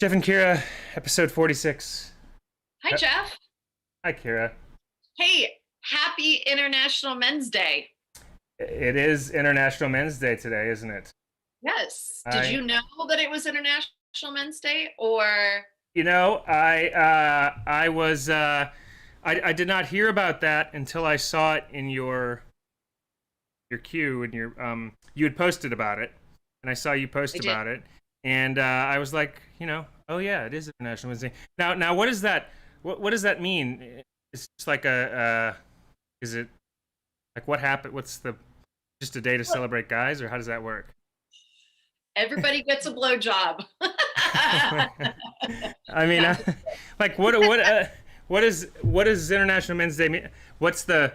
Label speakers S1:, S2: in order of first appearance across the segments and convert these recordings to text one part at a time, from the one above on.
S1: Jeff and Kira, episode 46.
S2: Hi, Geoff.
S1: Hi, Kira.
S2: Hey, happy International Men's Day.
S1: It is International Men's Day today, isn't it?
S2: Yes. Did
S1: I,
S2: you know that it was International Men's Day? Or,
S1: I was, I did not hear about that until I saw it in your queue and you had posted about it, and I saw you
S2: I
S1: post
S2: did.
S1: about it, and I was like, oh yeah, it is International Men's Day. Now, what is that? What does that mean? It's just like is it like what happened? What's the just a day to
S2: Look,
S1: celebrate guys, or how does that work?
S2: everybody gets a blowjob.
S1: I mean,
S2: No,
S1: like what is International Men's Day mean? What's the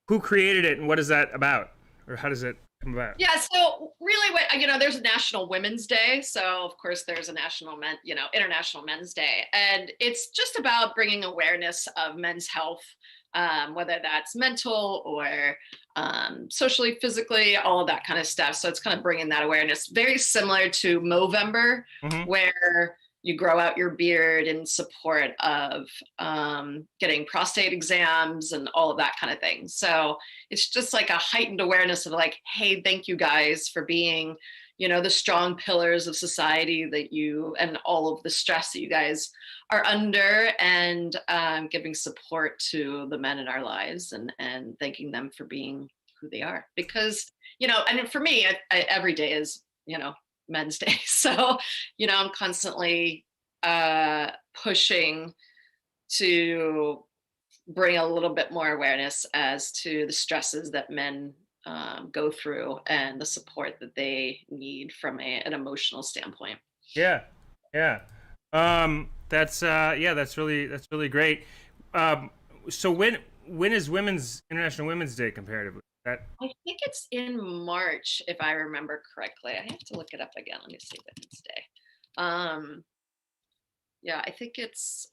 S1: who created it, and what is that about, or how does it come about?
S2: yeah, so really there's a National Women's Day, so of course there's a International Men's Day, and it's just about bringing awareness of men's health, whether that's mental or socially, physically, all of that kind of stuff. So it's kind of bringing that awareness, very similar to Movember,
S1: Hmm.
S2: where you grow out your beard in support of getting prostate exams and all of that kind of thing. So it's just like a heightened awareness of like, hey, thank you guys for being, the strong pillars of society that you and all of the stress that you guys are under, and giving support to the men in our lives, and thanking them for being who they are. Because, and for me, every day is, Men's Day. So, I'm constantly pushing to bring a little bit more awareness as to the stresses that men go through, and the support that they need from an emotional standpoint.
S1: Yeah, yeah. That's really great. Um, so when is Women's International Women's Day comparatively? That
S2: I think it's in March, if I remember correctly. I have to look it up again. Let me see Women's Day. Yeah, I think it's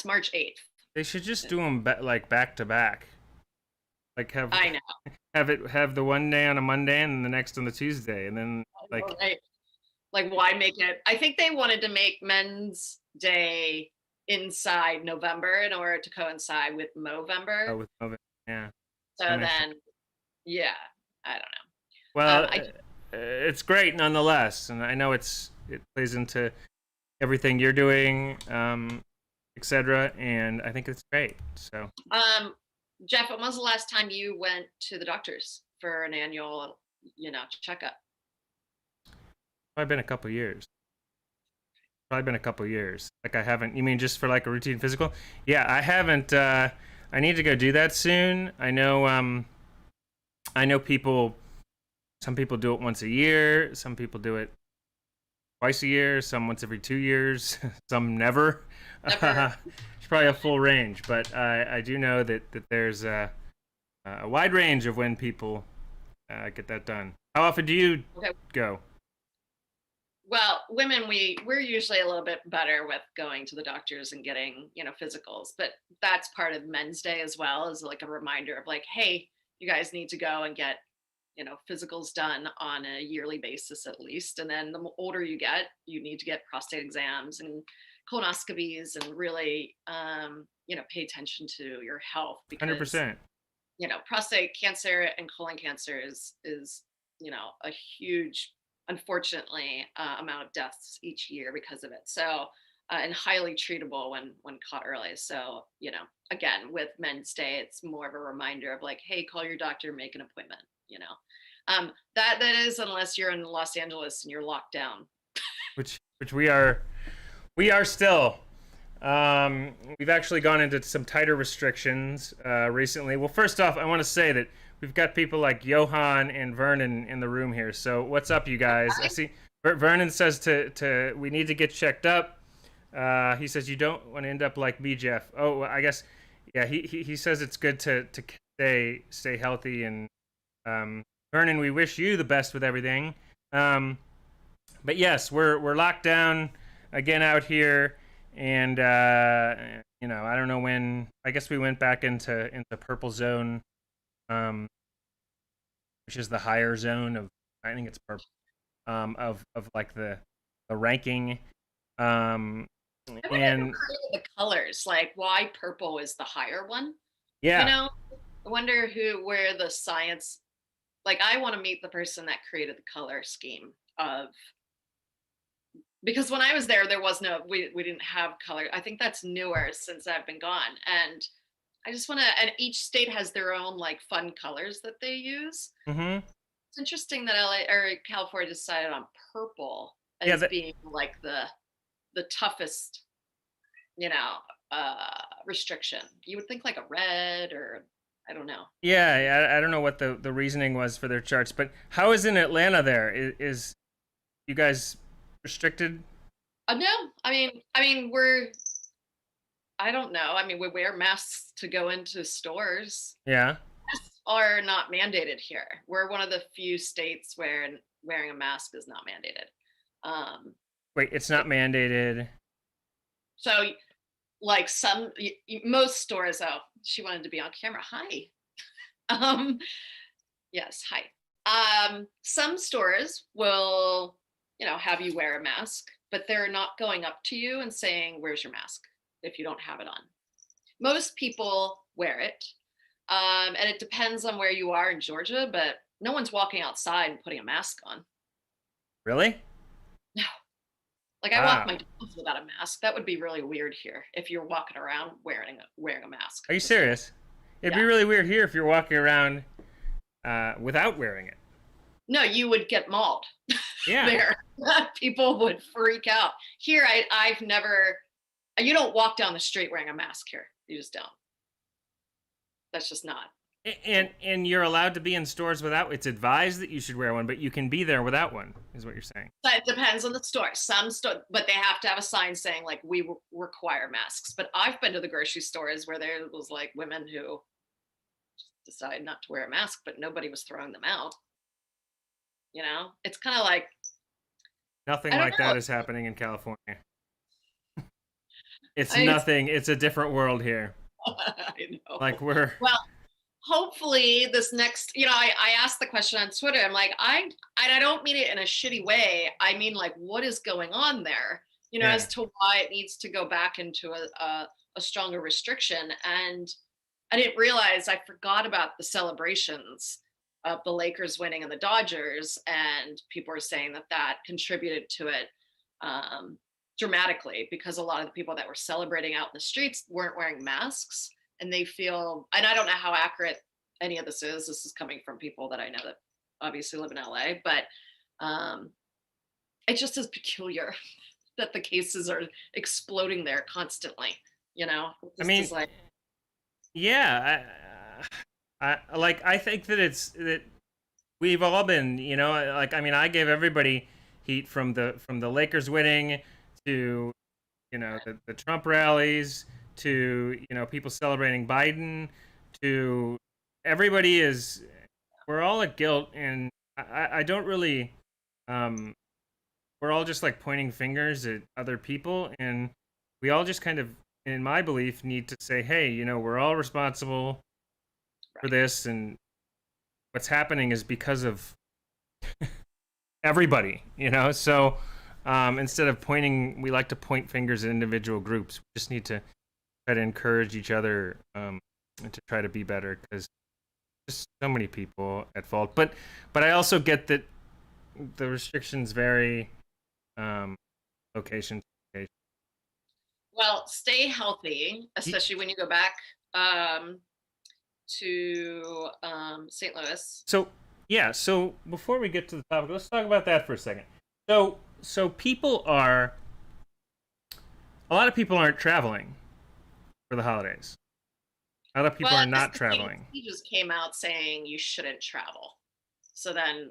S2: March 8th.
S1: they should just do them like back to back. Like
S2: I know.
S1: have the one day on a Monday and the next on the Tuesday, and then
S2: I know,
S1: like
S2: right? Like, why make it? I think they wanted to make Men's Day inside November in order to coincide with Movember.
S1: with COVID. Yeah,
S2: So
S1: that makes sense.
S2: then, yeah, I don't know.
S1: Well, it's great nonetheless, and I know it plays into everything you're doing, etc. And I think it's great. So
S2: Geoff, when was the last time you went to the doctors for an annual, checkup?
S1: probably been a couple years. Probably been a couple years. Like I haven't. You mean just for like a routine physical? Yeah, I haven't. I need to go do that soon. I know. I know people. Some people do it once a year. Some people do it twice a year. Some once every 2 years. Some never.
S2: Never.
S1: It's probably a full range, but I do know that there's a wide range of when people get that done. How often do you
S2: Okay.
S1: go?
S2: Well, women, we're usually a little bit better with going to the doctors and getting, physicals, but that's part of Men's Day as well, as like a reminder of like, hey, you guys need to go and get, physicals done on a yearly basis at least. And then the older you get, you need to get prostate exams and colonoscopies, and really, pay attention to your health,
S1: one Hundred
S2: because,
S1: percent.
S2: prostate cancer and colon cancer is, a huge, unfortunately, amount of deaths each year because of it. So, and highly treatable when caught early. So, again, with Men's Day, it's more of a reminder of like, hey, call your doctor, make an appointment. That is, unless you're in Los Angeles and you're locked down.
S1: Which we are still. We've actually gone into some tighter restrictions recently. Well, first off, I want to say that we've got people like Johan and Vernon in the room here. So what's up, you guys? I
S2: Okay.
S1: see Vernon says to we need to get checked up. He says you don't want to end up like me, Jeff. Oh, well, I guess yeah. He says it's good to stay healthy, and um, Vernon, we wish you the best with everything. Um, but yes, we're locked down again out here, and I don't know when. I guess we went back into purple zone, um, which is the higher zone of. I think it's purple. Of like the ranking. Um,
S2: I wonder who
S1: and
S2: created the colors, like why purple is the higher one. You
S1: yeah,
S2: know, I wonder where the science, like I want to meet the person that created the color scheme of, because when I was there, there was no, we didn't have color. I think that's newer since I've been gone. And I just want to, and each state has their own like fun colors that they use.
S1: hmm
S2: It's interesting that LA or California decided on purple
S1: yeah,
S2: as being like the toughest, you know, restriction. You would think like a red or I don't know.
S1: yeah. I don't know what the reasoning was for their charts, but how is in Atlanta there? Is you guys restricted?
S2: No, I mean we're I don't know. I mean we wear masks to go into stores.
S1: Yeah.
S2: Masks are not mandated here. We're one of the few states where wearing a mask is not mandated. Um,
S1: Wait, it's not mandated.
S2: so like most stores. Oh, she wanted to be on camera. Hi. Um, yes, hi. Some stores will, have you wear a mask, but they're not going up to you and saying, "Where's your mask?" if you don't have it on. Most people wear it, and it depends on where you are in Georgia, but no one's walking outside and putting a mask on.
S1: Really?
S2: No, like I walk
S1: Wow.
S2: my dogs without a mask. That would be really weird here if you're walking around wearing a mask.
S1: Are you
S2: Just
S1: serious? It'd be
S2: yeah.
S1: really weird here if you're walking around without wearing it.
S2: No, you would get mauled
S1: Yeah.
S2: there. People would freak out. Here, I've never. You don't walk down the street wearing a mask here. You just don't. That's just not.
S1: And you're allowed to be in stores without. It's advised that you should wear one, but you can be there without one. Is what you're saying?
S2: But it depends on the store. Some store, but they have to have a sign saying like we require masks. But I've been to the grocery stores where there was like women who decided not to wear a mask, but nobody was throwing them out. It's kind of like
S1: Nothing
S2: I don't
S1: like
S2: know.
S1: that is happening in California. It's
S2: I,
S1: nothing. It's a different world here.
S2: I
S1: Like
S2: know.
S1: we're.
S2: Well, hopefully this next, I asked the question on Twitter. I'm like, I don't mean it in a shitty way. I mean, like, what is going on there?
S1: Yeah.
S2: As to why it needs to go back into a stronger restriction. And I didn't realize I forgot about the celebrations of the Lakers winning and the Dodgers, and people are saying that contributed to it dramatically because a lot of the people that were celebrating out in the streets weren't wearing masks, and they feel, and I don't know how accurate any of this is. This is coming from people that I know that obviously live in LA, but it just is peculiar that the cases are exploding there constantly. It
S1: I
S2: just
S1: mean,
S2: is like,
S1: yeah. I think that it's that we've all been. Like I mean, I gave everybody heat from the Lakers winning to the Trump rallies to people celebrating Biden to everybody is we're all at guilt, and I don't really we're all just like pointing fingers at other people, and we all just kind of, in my belief, need to say, hey, we're all responsible for
S2: right.
S1: this, and what's happening is because of everybody, so instead of pointing, we like to point fingers at individual groups. We just need to try to encourage each other and to try to be better, because there's so many people at fault. But I also get that the restrictions vary location to location.
S2: Well, stay healthy, especially when you go back um, to St. Louis.
S1: So yeah, so before we get to the topic, let's talk about that for a second. So a lot of people aren't traveling for the holidays. A lot of people
S2: Well,
S1: are
S2: this
S1: not traveling.
S2: he just came out saying you shouldn't travel. So then,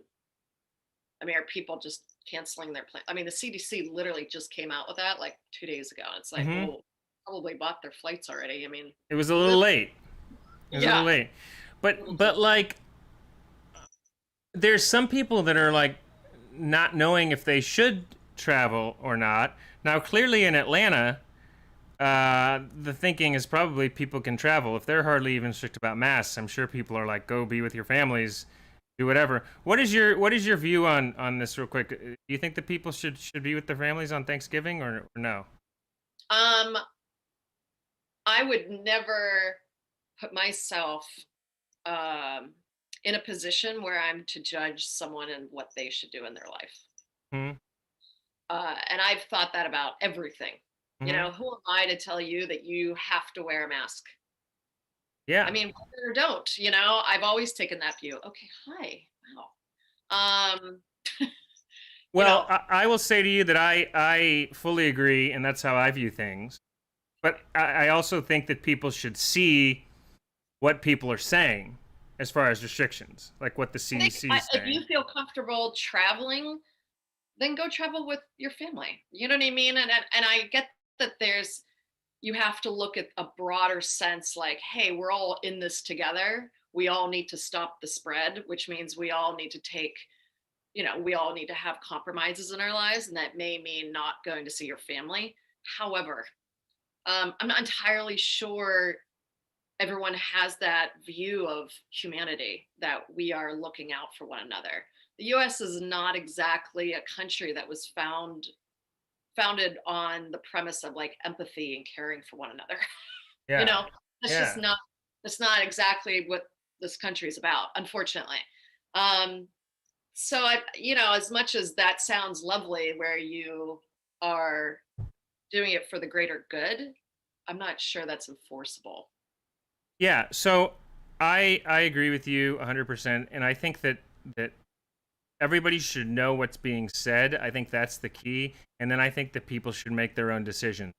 S2: I mean, are people just canceling their plan? I mean, the CDC literally just came out with that like 2 days ago. It's like,
S1: hmm
S2: well, probably bought their flights already. I mean,
S1: It was a little late. It was a little
S2: yeah.
S1: late. But like there's some people that are like not knowing if they should travel or not. Now clearly in Atlanta, the thinking is probably people can travel. If they're hardly even strict about masks, I'm sure people are like, go be with your families do whatever. What is your view on this, real quick? Do you think that people should be with their families on Thanksgiving, or no?
S2: Um, I would never put myself um, in a position where I'm to judge someone and what they should do in their life.
S1: Hmm.
S2: And I've thought that about everything.
S1: Hmm.
S2: Who am I to tell you that you have to wear a mask? I
S1: Yeah.
S2: mean, whether or don't, I've always taken that view. Okay, hi. Wow. You
S1: Well,
S2: know,
S1: I will say to you that I fully agree, and that's how I view things. But I also think that people should see what people are saying as far as restrictions, like what the
S2: I think
S1: CDC is
S2: if you
S1: saying.
S2: feel comfortable traveling, then go travel with your family. You know what I mean? And I get that you have to look at a broader sense, like, hey, we're all in this together. We all need to stop the spread, which means we all need to we all need to have compromises in our lives, and that may mean not going to see your family. However, I'm not entirely sure everyone has that view of humanity that we are looking out for one another. The US is not exactly a country that was founded on the premise of like empathy and caring for one another. you
S1: Yeah.
S2: know, that's just
S1: Yeah.
S2: not that's not exactly what this country is about, unfortunately. Um, so as much as that sounds lovely where you are doing it for the greater good, I'm not sure that's enforceable.
S1: Yeah. So I agree with you 100%, and I think that everybody should know what's being said. I think that's the key, and then I think that people should make their own decisions.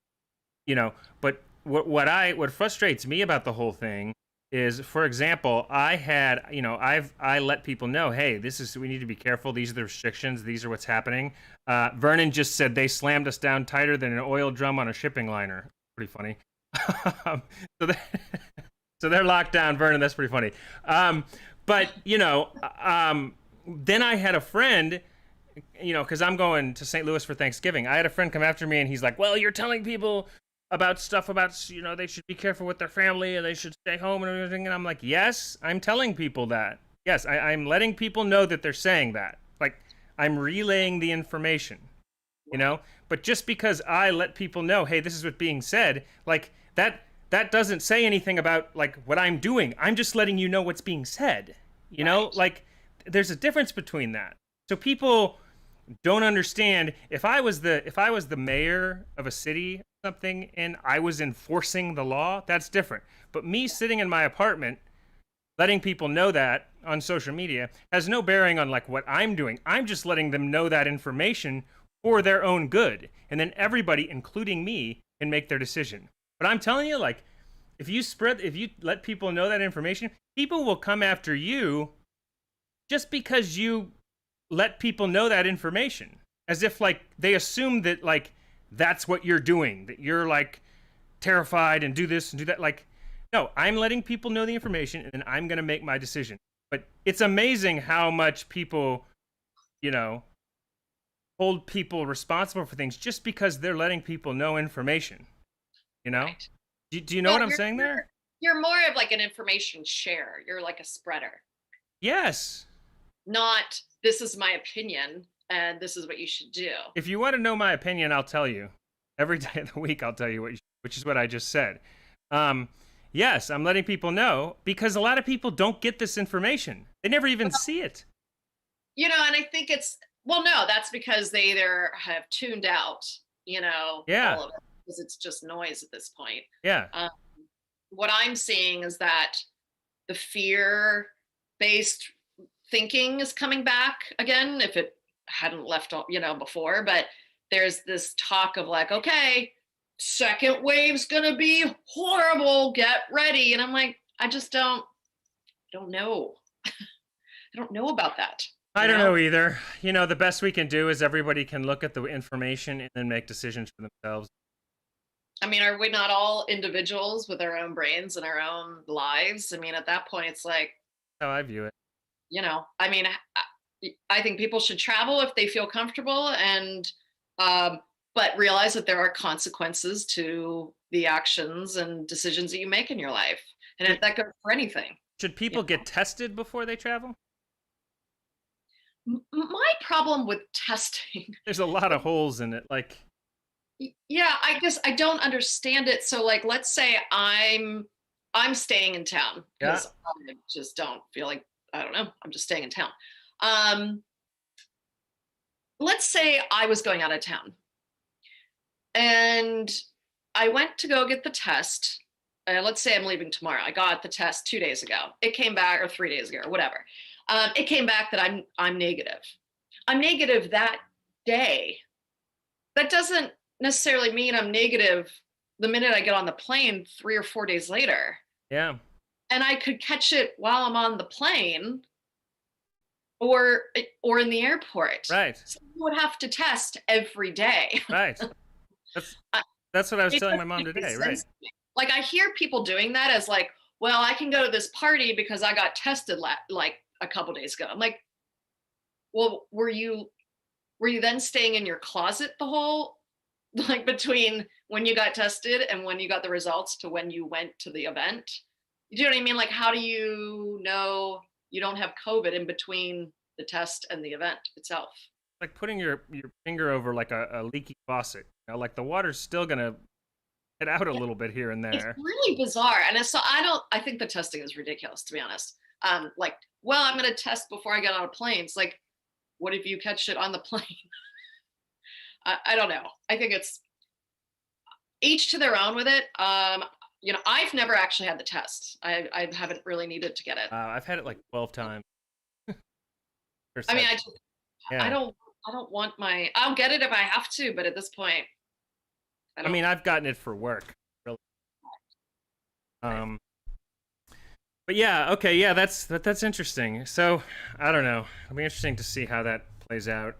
S1: But what frustrates me about the whole thing is, for example, I let people know, hey, we need to be careful. These are the restrictions. These are what's happening. Vernon just said they slammed us down tighter than an oil drum on a shipping liner. Pretty funny. Um, so they, so they're locked down, Vernon. That's pretty funny. But then I had a friend, because I'm going to St. Louis for Thanksgiving. I had a friend come after me, and he's like, "Well, you're telling people about stuff about they should be careful with their family and they should stay home and everything." And I'm like, "Yes, I'm telling people that. Yes, I'm letting people know that they're saying that. Like, I'm relaying the information, you
S2: Right.
S1: know. But just because I let people know, hey, this is what's being said, like that doesn't say anything about like what I'm doing. I'm just letting you know what's being said.
S2: Right.
S1: Like there's a difference between that. So people don't understand, if I was the mayor of a city or something and I was enforcing the law, that's different. But me sitting in my apartment letting people know that on social media has no bearing on like what I'm doing. I'm just letting them know that information for their own good. And then everybody, including me, can make their decision. But I'm telling you, like, if you let people know that information, people will come after you just because you let people know that information, as if like they assume that like that's what you're doing, that you're like terrified and do this and do that. Like, no, I'm letting people know the information and then I'm going to make my decision. But it's amazing how much people, you know hold people responsible for things just because they're letting people know information. you know
S2: Right.
S1: do you know
S2: Yeah,
S1: what I'm
S2: you're
S1: saying
S2: you're
S1: there?
S2: you're more of like an information share. You're like a spreader,
S1: Yes.
S2: not this is my opinion and this is what you should do.
S1: If you want to know my opinion, I'll tell you. Every day of the week, I'll tell you which is what I just said. Um, yes, I'm letting people know because a lot of people don't get this information. They never even
S2: Well,
S1: see it.
S2: and I think no, that's because they either have tuned out,
S1: Yeah,
S2: all of it because it's just noise at this point.
S1: yeah.
S2: Um, what I'm seeing is that the fear based thinking is coming back again, if it hadn't left, before. But there's this talk of like, okay, second wave's gonna be horrible. Get ready. And I'm like, I just don't know. I don't know about that.
S1: I
S2: You
S1: don't
S2: know.
S1: know either. The best we can do is everybody can look at the information and then make decisions for themselves.
S2: I mean, are we not all individuals with our own brains and our own lives? I mean, at that point, it's like,
S1: That's how I view it.
S2: I mean, I think people should travel if they feel comfortable, and um, but realize that there are consequences to the actions and decisions that you make in your life, and
S1: Should,
S2: if that goes for anything.
S1: should
S2: You
S1: people get tested before they travel?
S2: My problem with testing,
S1: There's a lot of holes in it. Like,
S2: yeah, I guess I don't understand it. So like, let's say I'm staying in town
S1: yeah,
S2: because I just don't feel like, I don't know, I'm just staying in town. Um, let's say I was going out of town and I went to go get the test. Let's say I'm leaving tomorrow. I got the test 2 days ago. It came back, or 3 days ago, or whatever. It came back that I'm negative. I'm negative that day. That doesn't necessarily mean I'm negative the minute I get on the plane 3 or 4 days later.
S1: yeah,
S2: And I could catch it while I'm on the plane or in the airport.
S1: right,
S2: So you would have to test every day.
S1: right. That's
S2: I-
S1: that's what I was
S2: it
S1: telling my
S2: doesn't
S1: mom
S2: make any
S1: today. Right.
S2: sense to me. Like I hear people doing that as like, well, I can go to this party because I got tested like a couple days ago. I'm like, well, were you then staying in your closet the whole, like between when you got tested and when you got the results to when you went to the event? You know what I mean? Like, how do you know you don't have COVID in between the test and the event itself?
S1: Like putting your finger over like a leaky faucet. You know, like the water's still gonna get out a
S2: Yeah,
S1: little bit here and
S2: it's
S1: there.
S2: really bizarre. And so I think the testing is ridiculous, to be honest. Like, well, I'm going to test before I get on a plane. It's like, what if you catch it on the plane? I don't know. I think it's each to their own with it. I've never actually had the test. I haven't really needed to get it.
S1: I've had it like 12 times. Or
S2: I mean,
S1: seven.
S2: I
S1: Yeah.
S2: don't, I don't want I'll get it if I have to, but at this point, I
S1: I
S2: don't.
S1: mean, I've gotten it for work. Really.
S2: Right.
S1: Um, but yeah, okay, yeah, that's interesting. So I don't know. It'll be interesting to see how that plays out.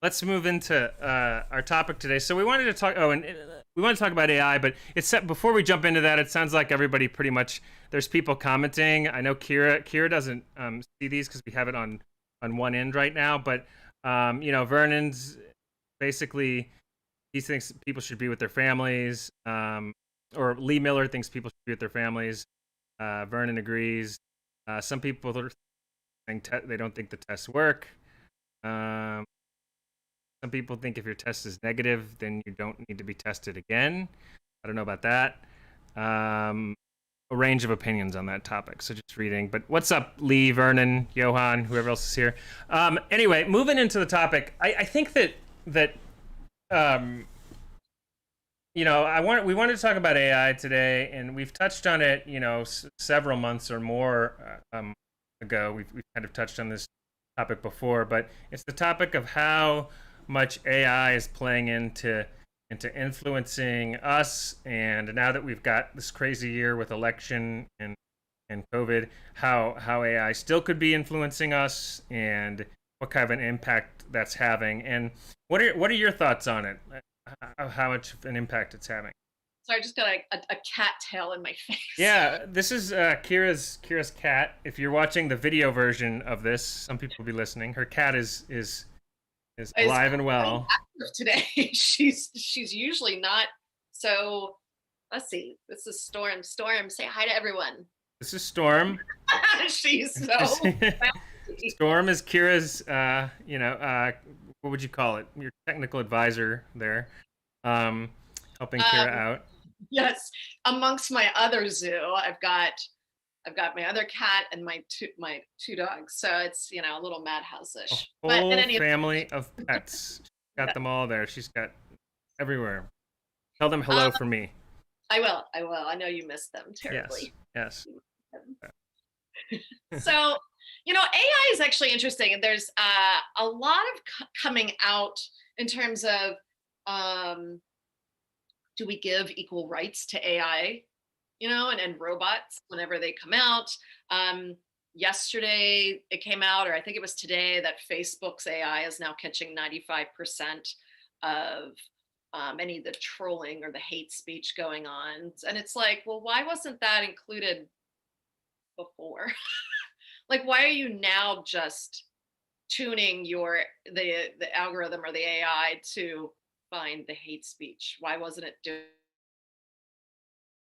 S1: Let's move into our topic today. So we wanted to talk. Oh, and we want to talk about AI, but before we jump into that, it sounds like everybody pretty much. There's people commenting. I know Kira doesn't see these because we have it on one end right now, but Vernon's basically he thinks people should be with their families. Or Lee Miller thinks people should be with their families. Vernon agrees. Some people are saying they don't think the tests work. Um, some people think if your test is negative, then you don't need to be tested again. I don't know about that. A range of opinions on that topic. So just reading. But what's up, Lee, Vernon, Johan, whoever else is here? Anyway, moving into the topic, I think that um, we wanted to talk about AI today, and we've touched on it, several months or more ago. We've kind of touched on this topic before, but it's the topic of how much AI is playing into influencing us, and now that we've got this crazy year with election and COVID, how AI still could be influencing us, and what kind of an impact that's having, and what are your thoughts on it? How much of an impact it's having?
S2: So I just got a cat tail in my face.
S1: Yeah, this is Kira's cat. If you're watching the video version of this, some people will be listening. Her cat is alive and well.
S2: Today. She's usually not. So let's see. This is Storm. Storm, say hi to everyone.
S1: This is Storm.
S2: She's so
S1: Storm is Kira's what would you call it? Your technical advisor there. Helping Kira out.
S2: Yes. Amongst my other zoo, I've got my other cat and my two dogs. So it's, a little madhouse-ish.
S1: A whole family of pets. Got them all there. She's got everywhere. Tell them hello for me.
S2: I will. I know you miss them terribly.
S1: Yes.
S2: So, AI is actually interesting. And there's a lot of coming out in terms of do we give equal rights to AI, and robots whenever they come out. Yesterday it came out, or I think it was today, that Facebook's AI is now catching 95% of any of the trolling or the hate speech going on. And it's like, well, why wasn't that included before? Like, why are you now just tuning the algorithm or the AI to find the hate speech? Why wasn't it doing?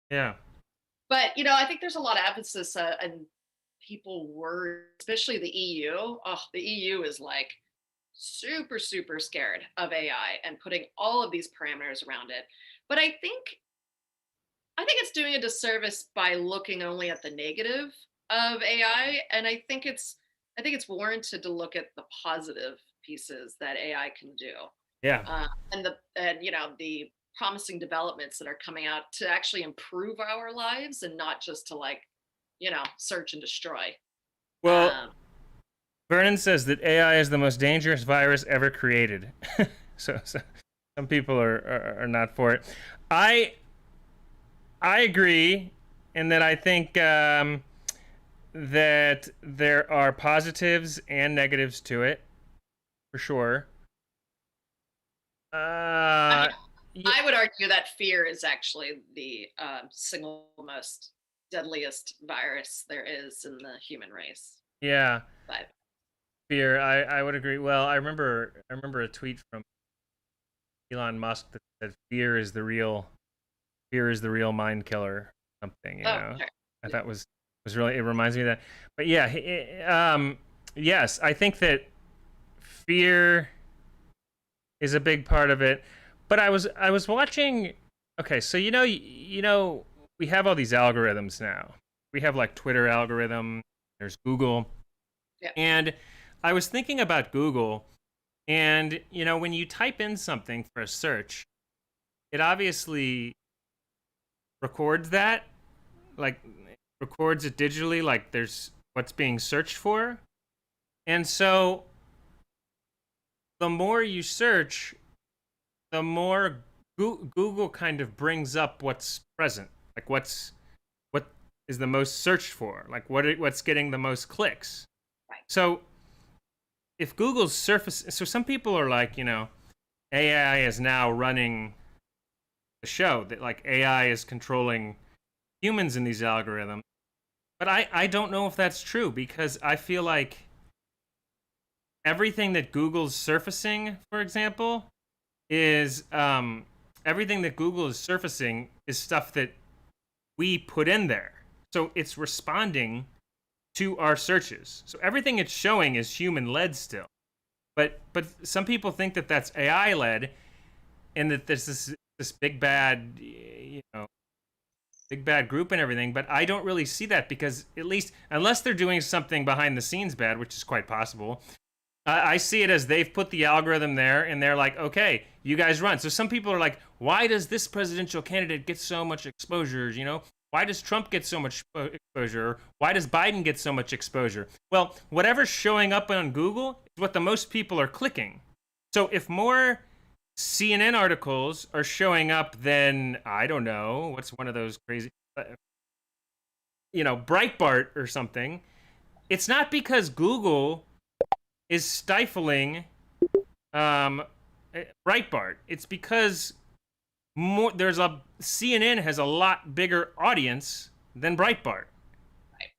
S1: Yeah.
S2: But I think there's a lot of emphasis and people worry, especially the EU. Oh, the EU is like super, super scared of AI and putting all of these parameters around it. But I think it's doing a disservice by looking only at the negative of AI, and I think it's warranted to look at the positive pieces that AI can do,
S1: Yeah.
S2: and the promising developments that are coming out to actually improve our lives and not just to like search and destroy.
S1: Well,
S2: Um,
S1: Vernon says that AI is the most dangerous virus ever created. So some people are not for it. I I agree in that I think that there are positives and negatives to it, for sure.
S2: I mean,
S1: Yeah,
S2: I would argue that fear is actually the single most deadliest virus there is in the human race.
S1: yeah,
S2: But
S1: fear. I would agree. Well, I remember a tweet from Elon Musk that said fear is the real mind killer. Something, you
S2: oh,
S1: know.
S2: sure.
S1: I
S2: Yeah.
S1: thought was really, it reminds me of that. But yeah, yes, I think that fear is a big part of it. But I was watching. Okay, so we have all these algorithms now. We have like Twitter algorithm. There's Google,
S2: Yeah.
S1: and I was thinking about Google, and when you type in something for a search, it obviously records that, like records it digitally, like there's what's being searched for, and so the more you search, the more Google kind of brings up what's present, like what is the most searched for, like what's getting the most clicks.
S2: Right.
S1: So if Google's surface, so some people are like, AI is now running the show, that like AI is controlling humans in these algorithms. But I don't know if that's true, because I feel like everything that Google's surfacing, for example, is everything that Google is surfacing is stuff that we put in there. So it's responding to our searches. So everything it's showing is human led still. But some people think that that's AI led, and that there's this big bad, big bad group and everything. But I don't really see that, because at least unless they're doing something behind the scenes bad, which is quite possible, I see it as they've put the algorithm there, and they're like, okay, you guys run. So some people are like, why does this presidential candidate get so much exposure? Why does Trump get so much exposure? Why does Biden get so much exposure? Well, whatever's showing up on Google is what the most people are clicking. So if more CNN articles are showing up than, I don't know, what's one of those crazy, Breitbart or something, it's not because Google is stifling um, Breitbart. It's because CNN has a lot bigger audience than Breitbart.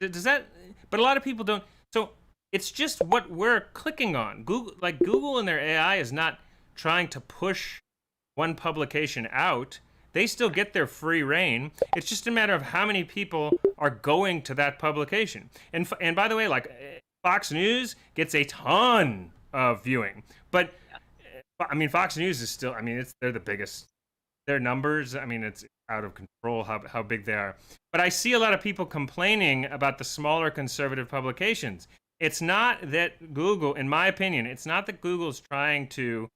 S1: Does that? But a lot of people don't. So it's just what we're clicking on. Google and their AI is not trying to push one publication out. They still get their free reign. It's just a matter of how many people are going to that publication. And by the way, like Fox News gets a ton of viewing, but I mean Fox News is still. I mean they're the biggest. Their numbers. I mean it's out of control how big they are. But I see a lot of people complaining about the smaller conservative publications. It's not that Google, in my opinion, it's not that Google's trying to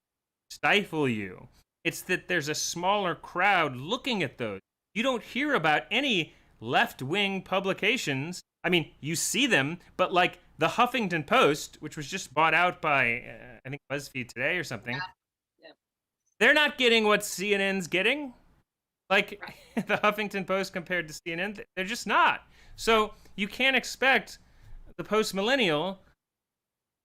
S1: stifle you. It's that there's a smaller crowd looking at those. You don't hear about any left wing publications. I mean, you see them, but like the Huffington Post, which was just bought out by, I think, BuzzFeed today or something,
S2: Yeah.
S1: they're not getting what CNN's getting. Like
S2: Right.
S1: the Huffington Post compared to CNN, they're just not. So you can't expect the post millennial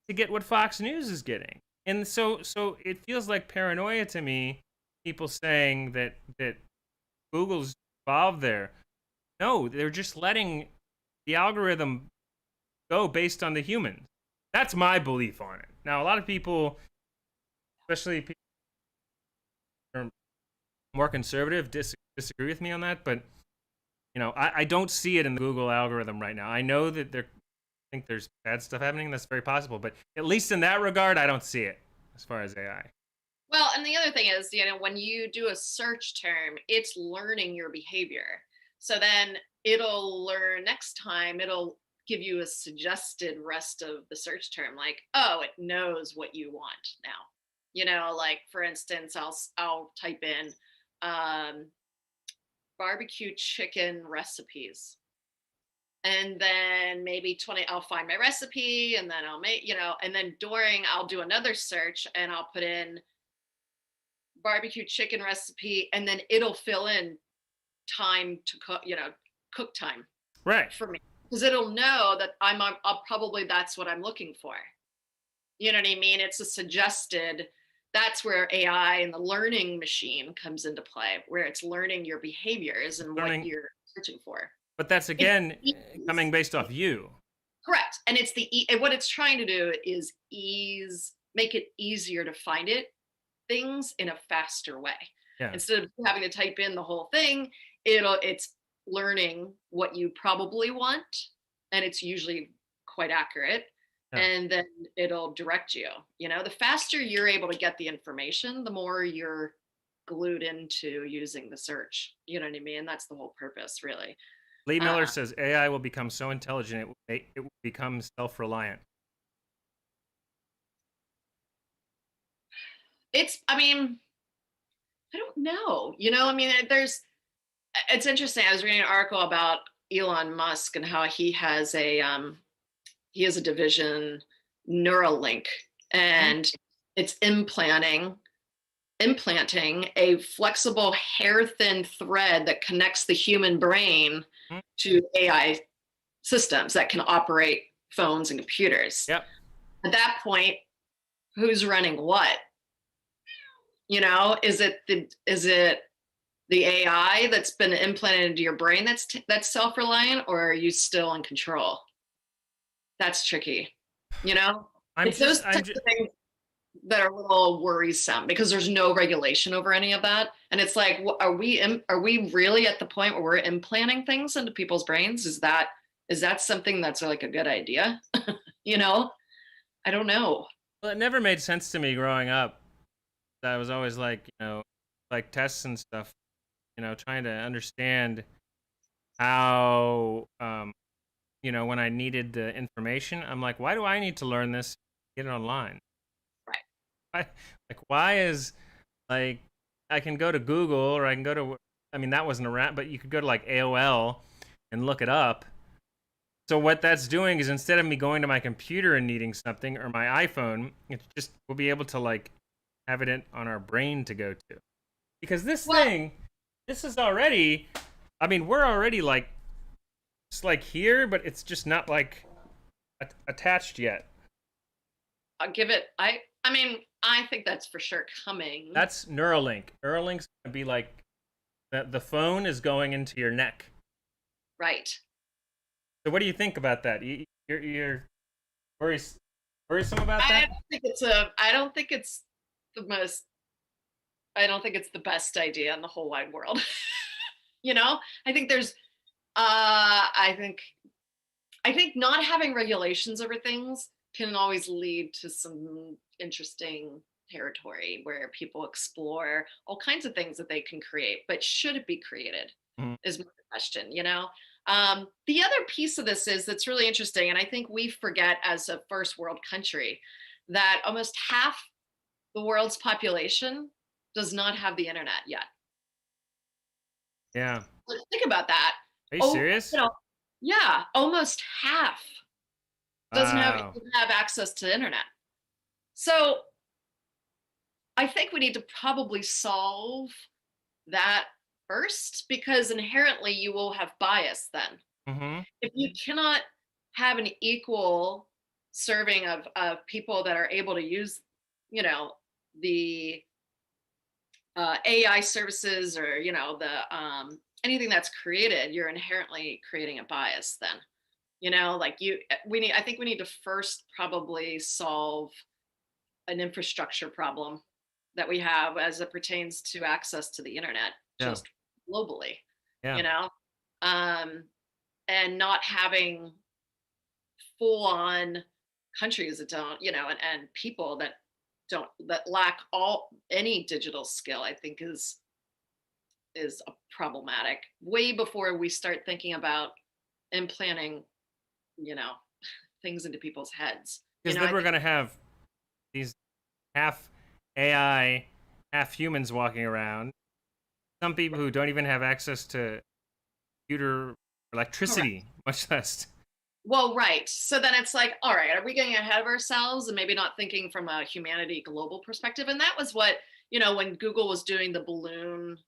S1: to get what Fox News is getting. And so it feels like paranoia to me, people saying that Google's involved there. No, they're just letting the algorithm go based on the humans. That's my belief on it. Now, a lot of people, especially people who are more conservative, disagree with me on that. But I don't see it in the Google algorithm right now. I know that think there's bad stuff happening. That's very possible. But at least in that regard, I don't see it as far as AI.
S2: Well, and the other thing is, when you do a search term, it's learning your behavior. So then it'll learn next time, it'll give you a suggested rest of the search term, like, oh, it knows what you want now. Like for instance, I'll type in barbecue chicken recipes. And then maybe 20, I'll find my recipe and then I'll make, and then I'll do another search and I'll put in barbecue chicken recipe, and then it'll fill in time to cook, cook time,
S1: right,
S2: for me, because it'll know that I'll probably, that's what I'm looking for. You know what I mean? It's a suggested. That's where AI and the learning machine comes into play, where it's learning your behaviors and what you're searching for.
S1: But that's again coming based off you.
S2: Correct, and it's what it's trying to do is make it easier to find things in a faster way.
S1: Yeah.
S2: Instead of having to type in the whole thing, it's learning what you probably want, and it's usually quite accurate. Yeah. And then it'll direct you. The faster you're able to get the information, the more you're glued into using the search. You know what I mean? That's the whole purpose, really.
S1: Lee Miller says AI will become so intelligent it will become self-reliant.
S2: I don't know. It's interesting. I was reading an article about Elon Musk and how he has a division, Neuralink, and it's implanting a flexible hair-thin thread that connects the human brain to AI systems that can operate phones and computers.
S1: Yep.
S2: At that point, who's running what? Is it the AI that's been implanted into your brain that's self-reliant, or are you still in control? That's tricky. It's those types of things that are a little worrisome, because there's no regulation over any of that. And it's like, are we really at the point where we're implanting things into people's brains? Is that something that's like a good idea? I don't know.
S1: Well, it never made sense to me growing up. I was always like, like tests and stuff, trying to understand how, when I needed the information, I'm like, why do I need to learn this? Get it online.
S2: Right.
S1: Why is, like, I can go to Google, or I can go to, that wasn't around, but you could go to like AOL and look it up. So what that's doing is, instead of me going to my computer and needing something, or my iPhone, we'll be able to like have it on our brain to go to. Because this is already, we're already like, it's like here, but it's just not like attached yet.
S2: I'll give it, I think that's for sure coming.
S1: That's Neuralink. Neuralink's gonna be like, the phone is going into your neck.
S2: Right.
S1: So what do you think about that? You're worrisome about that?
S2: I don't think it's the best idea in the whole wide world. I think there's, I think not having regulations over things can always lead to some interesting territory where people explore all kinds of things that they can create. But should it be created is my question, The other piece of this that's really interesting, and I think we forget as a first world country, that almost half the world's population does not have the internet yet.
S1: Yeah.
S2: Think about that.
S1: Are you serious?
S2: Yeah, almost half doesn't have access to the internet. So I think we need to probably solve that first, because inherently you will have bias then.
S1: Mm-hmm.
S2: If you cannot have an equal serving of people that are able to use, the AI services, or the anything that's created, you're inherently creating a bias then. I think we need to first probably solve an infrastructure problem that we have as it pertains to access to the internet, just globally. And not having full on countries that don't, and people that lack all any digital skill, I think is a problematic way before we start thinking about implanting, you know, things into people's heads.
S1: Because then we're going to have these half AI, half humans walking around. Some people who don't even have access to computer electricity,
S2: correct.
S1: much less.
S2: Well, right. So then it's like, all right, are we getting ahead of ourselves and maybe not thinking from a humanity global perspective? And that was what, when Google was doing the balloon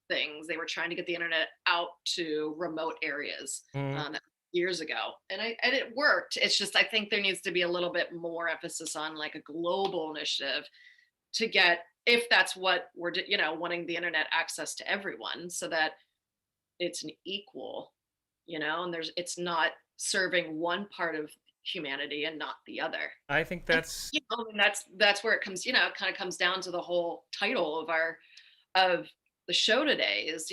S2: things, they were trying to get the internet out to remote areas years ago. And it worked. It's just, I think there needs to be a little bit more emphasis on like a global initiative to get, if that's what we're, wanting the internet access to everyone so that it's an equal, and it's not serving one part of humanity and not the other.
S1: I think that's
S2: And that's where it comes, it kind of comes down to the whole title of the show today is,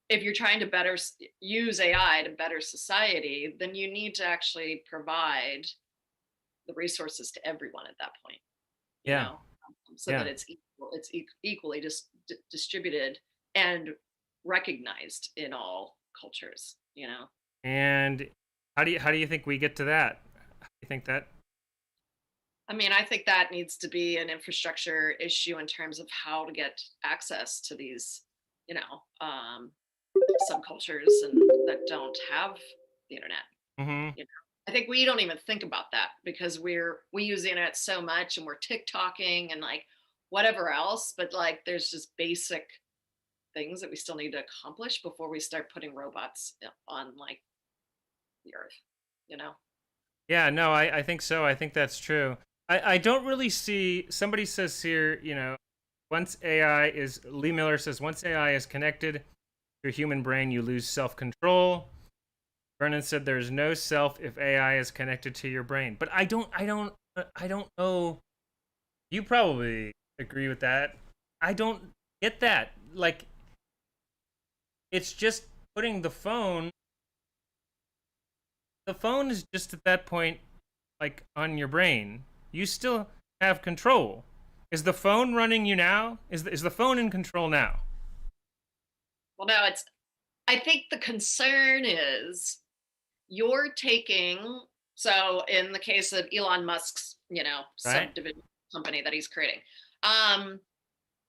S2: if you're trying to better use AI to better society, then you need to actually provide the resources to everyone at that point,
S1: yeah.
S2: So that it's equal, equally just distributed and recognized in all cultures,
S1: And how do you think we get to that? How do you think that?
S2: I mean, I think that needs to be an infrastructure issue in terms of how to get access to these, subcultures and that don't have the internet.
S1: Mm-hmm.
S2: I think we don't even think about that because we use the internet so much and we're TikToking and like whatever else, but like there's just basic things that we still need to accomplish before we start putting robots on like the earth.
S1: Yeah, no, I think so. I think that's true. I don't really see, somebody says here, once AI is, Lee Miller says, once AI is connected to your human brain, you lose self-control. Vernon said there's no self if AI is connected to your brain. But I don't know. You probably agree with that. I don't get that. Like, it's just putting the phone is just at that point like on your brain. You still have control. Is the phone running you now? Is the phone in control now?
S2: Well, no, I think the concern is you're taking, so in the case of Elon Musk's,
S1: Right?
S2: subdivision company that he's creating,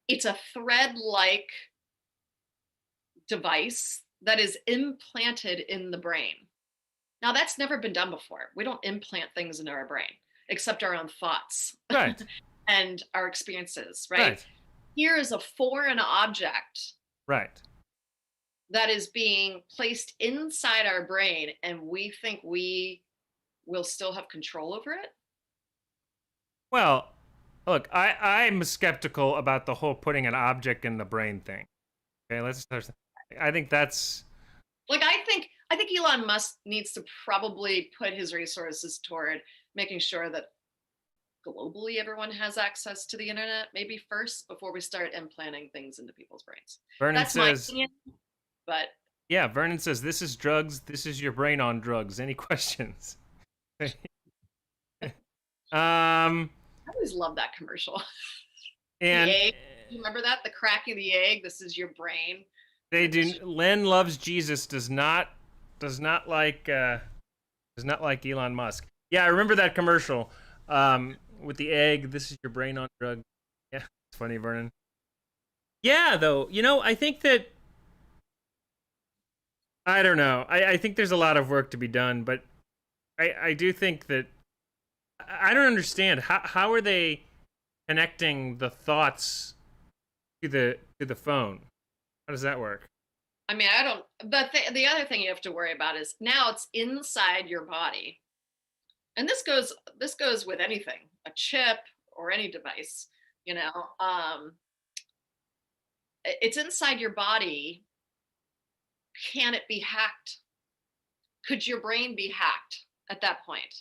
S2: it's a thread-like device that is implanted in the brain. Now, that's never been done before. We don't implant things into our brain, except our own thoughts
S1: Right.
S2: and our experiences, right?
S1: Right.
S2: Here is a foreign object
S1: Right.
S2: that is being placed inside our brain, and we think we will still have control over it.
S1: Well, look, I'm skeptical about the whole putting an object in the brain thing. Okay, I think that's
S2: Like, I think Elon Musk needs to probably put his resources toward making sure that globally everyone has access to the internet, maybe first before we start implanting things into people's brains.
S1: Vernon
S2: That's
S1: says.
S2: my opinion, but
S1: Yeah, Vernon says this is drugs. This is your brain on drugs. Any questions? um,
S2: I always love that commercial. The
S1: and
S2: egg. You remember that? The cracking the egg. This is your brain.
S1: they do. Len loves Jesus. Does not like Elon Musk. Yeah, I remember that commercial. With the egg. This is your brain on drugs. Yeah, it's funny, Vernon. Yeah, though, I think that I don't know. I think there's a lot of work to be done, but I do think that I don't understand how are they connecting the thoughts to the phone? How does that work?
S2: I mean, I don't. But the other thing you have to worry about is now it's inside your body, and this goes with anything, a chip or any device. It's inside your body. Can it be hacked? Could your brain be hacked at that point?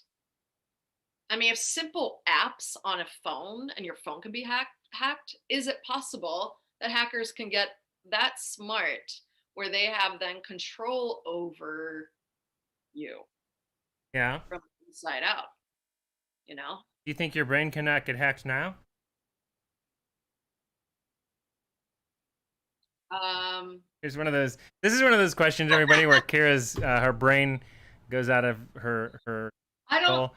S2: I mean, if simple apps on a phone and your phone can be hacked, is it possible that hackers can get that smart where they have then control over you
S1: Yeah.
S2: from inside out, you know?
S1: Do you think your brain cannot get hacked now?
S2: Um,
S1: Here's one of those. This is one of those questions, everybody, where Kira's her brain goes out of her
S2: I don't,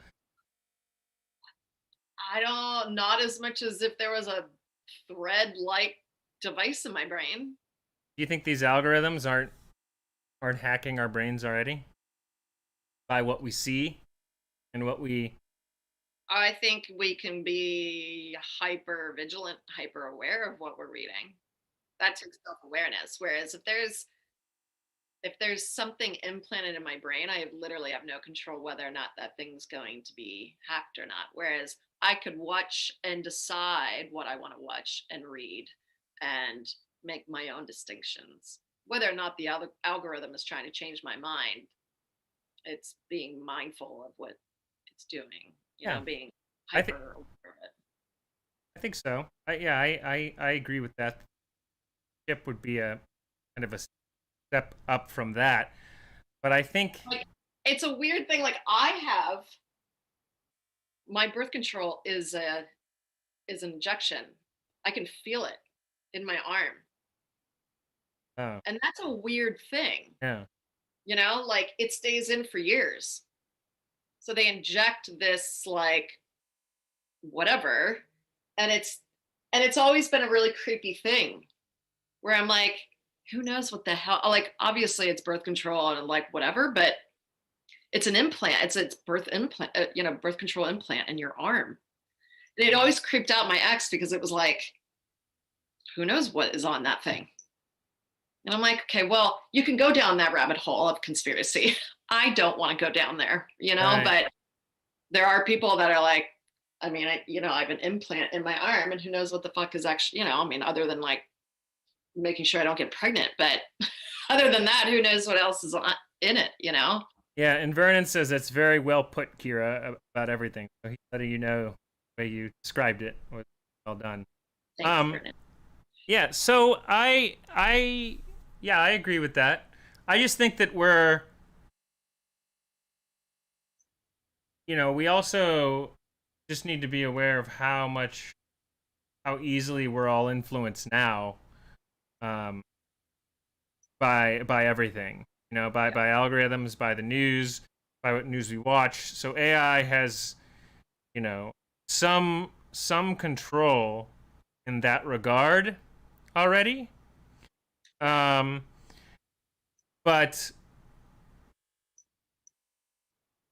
S1: skull.
S2: not as much as if there was a thread-like device in my brain.
S1: Do you think these algorithms aren't hacking our brains already by what we see and what we?
S2: I think we can be hyper vigilant, hyper aware of what we're reading. That's your self-awareness. Whereas if there's something implanted in my brain, I literally have no control whether or not that thing's going to be hacked or not. Whereas I could watch and decide what I want to watch and read and make my own distinctions. Whether or not the algorithm is trying to change my mind, it's being mindful of what it's doing,
S1: Yeah,
S2: being
S1: I think
S2: hyper aware of it.
S1: I think so. I agree with that. Chip would be a kind of a step up from that, but I think
S2: Like, it's a weird thing. Like, I have my birth control is an injection. I can feel it in my arm.
S1: oh
S2: And that's a weird thing,
S1: yeah
S2: like it stays in for years. So they inject this like whatever, and it's always been a really creepy thing where I'm like, who knows what the hell? Like, obviously it's birth control and like whatever, but it's an implant. It's birth implant, birth control implant in your arm. And it always creeped out my ex because it was like, who knows what is on that thing? And I'm like, okay, well, you can go down that rabbit hole of conspiracy. I don't want to go down there,
S1: right.
S2: but there are people that are like, I mean, I have an implant in my arm, and who knows what the fuck is actually, other than like making sure I don't get pregnant. But other than that, who knows what else is in it?
S1: Yeah, and Vernon says that's very well put, Kira, about everything. So he's letting you know the way you described it was well done.
S2: Thanks,
S1: Um,
S2: Vernon.
S1: yeah, so I agree with that. I just think that we also just need to be aware of how easily we're all influenced now, um, by everything. By algorithms, by the news, by what news we watch. So AI has, you know, some control in that regard already. Um, but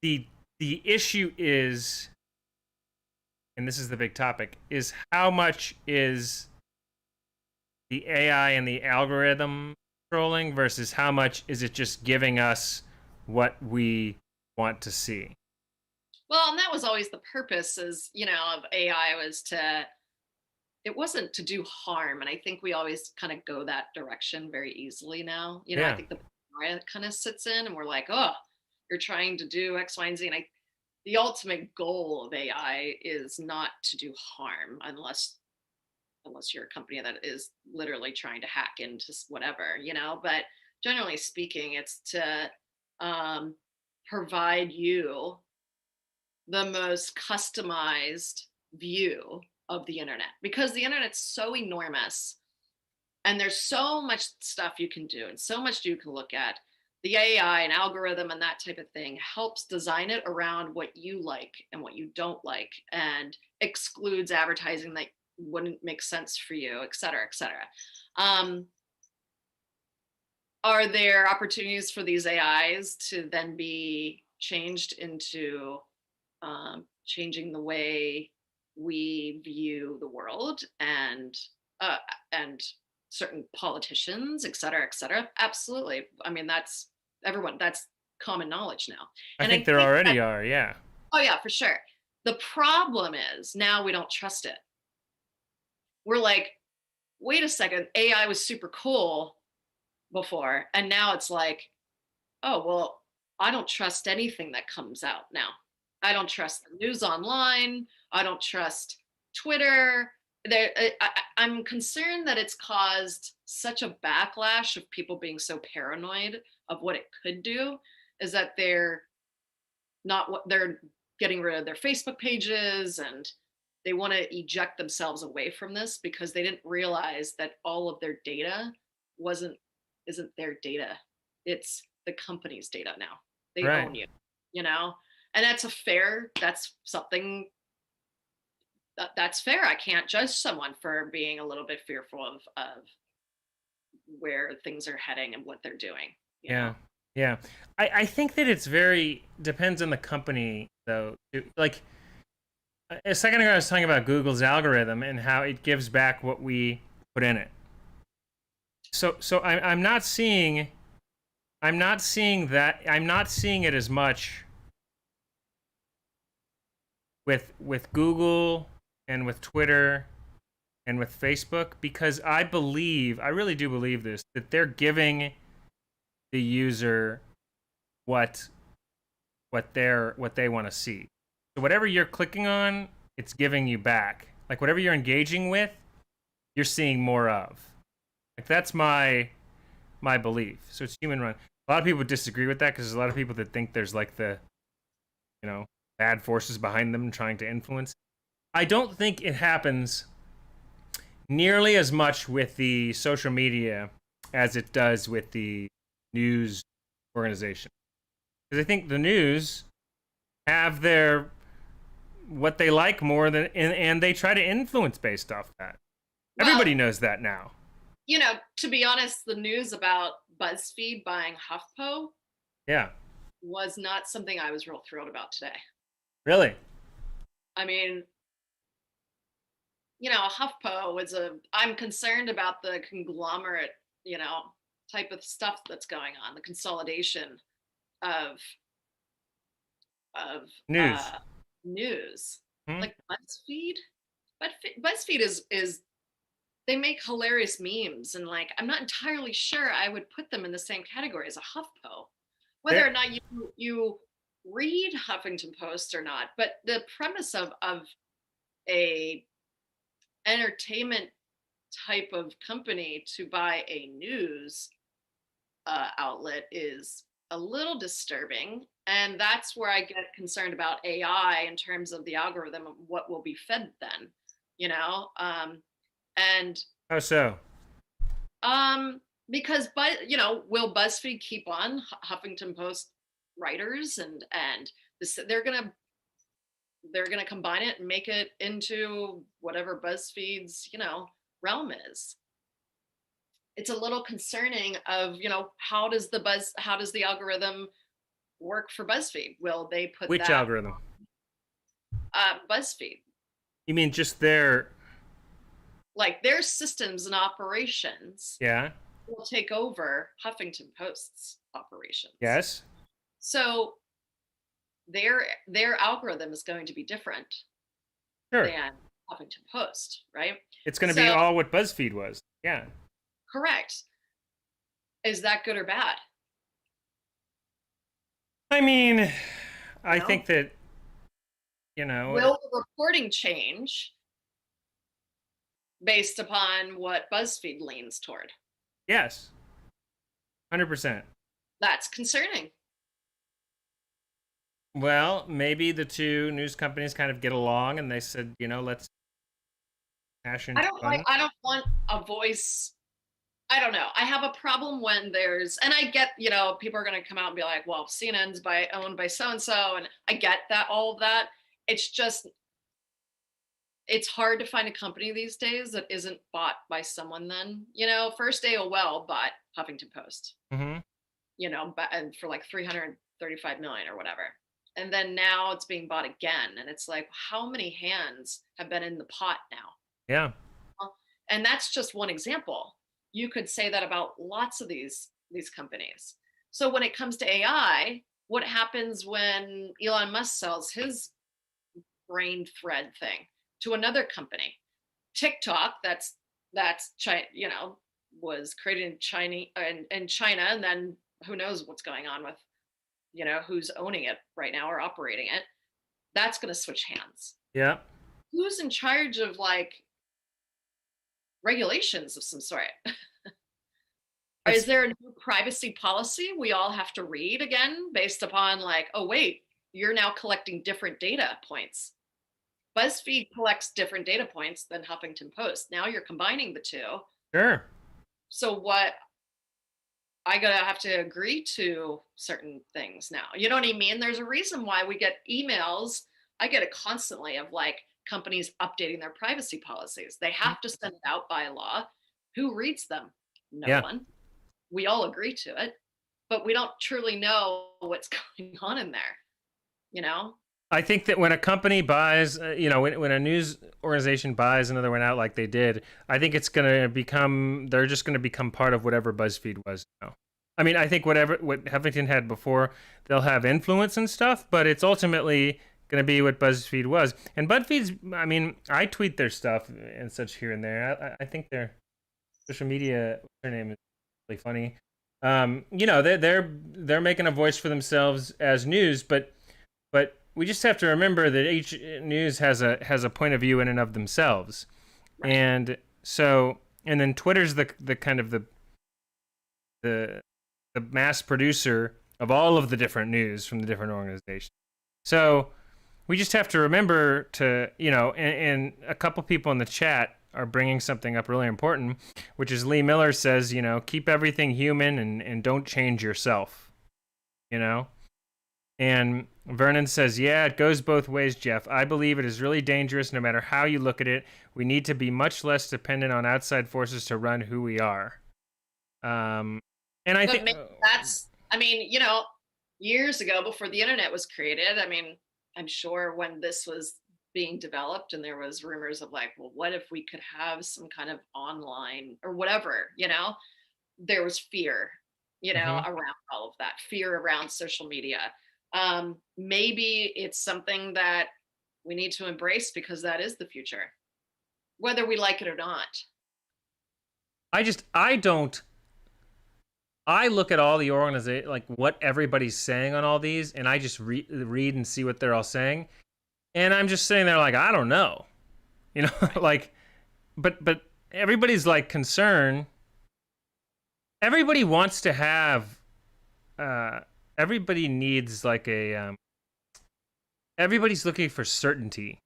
S1: the the issue is, and this is the big topic, is how much is the AI and the algorithm controlling versus how much is it just giving us what we want to see.
S2: Well, and that was always the purpose, of AI it wasn't to do harm. And I think we always kind of go that direction very easily now. I
S1: Yeah,
S2: think the paranoia kind of sits in, and we're like, oh, you're trying to do X, Y, and Z. And the ultimate goal of AI is not to do harm unless you're a company that is literally trying to hack into whatever. But generally speaking, it's to um, provide you the most customized view of the internet, because the internet's so enormous and there's so much stuff you can do and so much you can look at. The AI and algorithm and that type of thing helps design it around what you like and what you don't like, and excludes advertising that wouldn't make sense for you, et cetera, et cetera. Are there opportunities for these AIs to then be changed into changing the way we view the world and certain politicians, et cetera, et cetera? Absolutely. I mean, that's common knowledge now.
S1: I
S2: And
S1: think
S2: I
S1: there
S2: think that,
S1: already are. Yeah,
S2: oh yeah, for sure. The problem is now we don't trust it. We're like, wait a second, AI was super cool before, and now it's like, oh, well, I don't trust anything that comes out now. I don't trust the news online. I don't trust Twitter. I'm concerned that it's caused such a backlash of people being so paranoid of what it could do, is that they're not what they're getting rid of their Facebook pages, and they want to eject themselves away from this because they didn't realize that all of their data wasn't isn't their data. It's the company's data now. They
S1: Right.
S2: own you, you know? And that's something that's fair. I can't judge someone for being a little bit fearful of where things are heading and what they're doing, you
S1: Yeah.
S2: know?
S1: Yeah. I think that it's very depends on the company though. Like a second ago I was talking about Google's algorithm and how it gives back what we put in it. So I'm not seeing that I'm not seeing it as much with Google and with Twitter and with Facebook because I really do believe this, that they're giving the user what what they want to see. So whatever you're clicking on, it's giving you back. Like whatever you're engaging with, you're seeing more of. Like that's my belief. So it's human run. A lot of people disagree with that because there's a lot of people that think there's like the, you know, bad forces behind them trying to influence. I don't think it happens nearly as much with the social media as it does with the news organization. Because I think the news have their what they like more than and they try to influence based off that.
S2: Well,
S1: Everybody knows that now.
S2: to be honest, the news about BuzzFeed buying HuffPo
S1: Yeah.
S2: was not something I was real thrilled about today.
S1: Really?
S2: I mean, HuffPo was I'm concerned about the conglomerate, type of stuff that's going on, the consolidation of of
S1: News.
S2: news,
S1: Hmm?
S2: like BuzzFeed. But BuzzFeed is they make hilarious memes, and like I'm not entirely sure I would put them in the same category as a HuffPo, whether
S1: There.
S2: or not you read Huffington Post or not. But the premise of a entertainment type of company to buy a news outlet is a little disturbing. And that's where I get concerned about AI in terms of the algorithm of what will be fed then, you know? And
S1: How so?
S2: because, will BuzzFeed keep on Huffington Post writers and this, they're gonna combine it and make it into whatever BuzzFeed's, realm is. It's a little concerning of, how does the algorithm work for BuzzFeed? Will they put
S1: Which
S2: that
S1: algorithm?
S2: BuzzFeed,
S1: You mean just their?
S2: like their systems and operations
S1: Yeah.
S2: will take over Huffington Post's operations.
S1: Yes.
S2: So their algorithm is going to be different
S1: Sure.
S2: than Huffington Post, right?
S1: It's going to be
S2: So
S1: all what BuzzFeed was. Yeah.
S2: correct. Is that good or bad?
S1: I mean,
S2: You
S1: I
S2: know,
S1: think that you know.
S2: will the reporting change based upon what BuzzFeed leans toward?
S1: Yes. 100%.
S2: That's concerning.
S1: Well, maybe the two news companies kind of get along, and they said, let's hash into fun.
S2: I don't want a voice. I don't know. I have a problem when and I get, people are going to come out and be like, well, CNN's owned by so and so, and I get that, all of that. It's just, it's hard to find a company these days that isn't bought by someone. Then, first AOL bought Huffington Post,
S1: Mm-hmm.
S2: and for like 335 million or whatever. And then now it's being bought again, and it's like, how many hands have been in the pot now?
S1: Yeah.
S2: And that's just one example. You could say that about lots of these companies. So when it comes to AI, what happens when Elon Musk sells his brain thread thing to another company? TikTok, that's China, was created in China, and then who knows what's going on with, who's owning it right now or operating it. That's going to switch hands.
S1: Yeah.
S2: Who's in charge of like regulations of some sort? Is there a new privacy policy we all have to read again based upon like, oh wait, you're now collecting different data points. BuzzFeed collects different data points than Huffington Post. Now you're combining the two.
S1: Sure.
S2: So what, I gotta have to agree to certain things now. You know what I mean? There's a reason why we get emails. I get it constantly of like companies updating their privacy policies. They have to send it out by law. Who reads them? No
S1: Yeah.
S2: one. We all agree to it, but we don't truly know what's going on in there, you know?
S1: I think that when a company buys, when a news organization buys another one out like they did, I think it's going to become, they're just going to become part of whatever BuzzFeed was now. I mean, I think what Huffington had before, they'll have influence and stuff, but it's ultimately going to be what BuzzFeed was. And BuzzFeed's, I mean, I tweet their stuff and such here and there. I think their social media, their name is really funny. They're making a voice for themselves as news, but we just have to remember that each news has a point of view in and of themselves,
S2: Right.
S1: and then Twitter's the kind of the mass producer of all of the different news from the different organizations. So we just have to remember to, and a couple people in the chat are bringing something up really important, which is Lee Miller says, keep everything human and don't change yourself, And Vernon says, yeah, it goes both ways, Geoff. I believe it is really dangerous no matter how you look at it. We need to be much less dependent on outside forces to run who we are. And I think
S2: that's, years ago before the internet was created, I'm sure when this was being developed and there was rumors of like, well, what if we could have some kind of online or whatever, there was fear, around all of that, fear around social media. Maybe it's something that we need to embrace because that is the future, whether we like it or not.
S1: I look at all the organization, like what everybody's saying on all these, and I just read and see what they're all saying, and I'm just sitting there like, I don't know, like, but everybody's like concerned. Everybody wants to have, everybody needs like everybody's looking for certainty.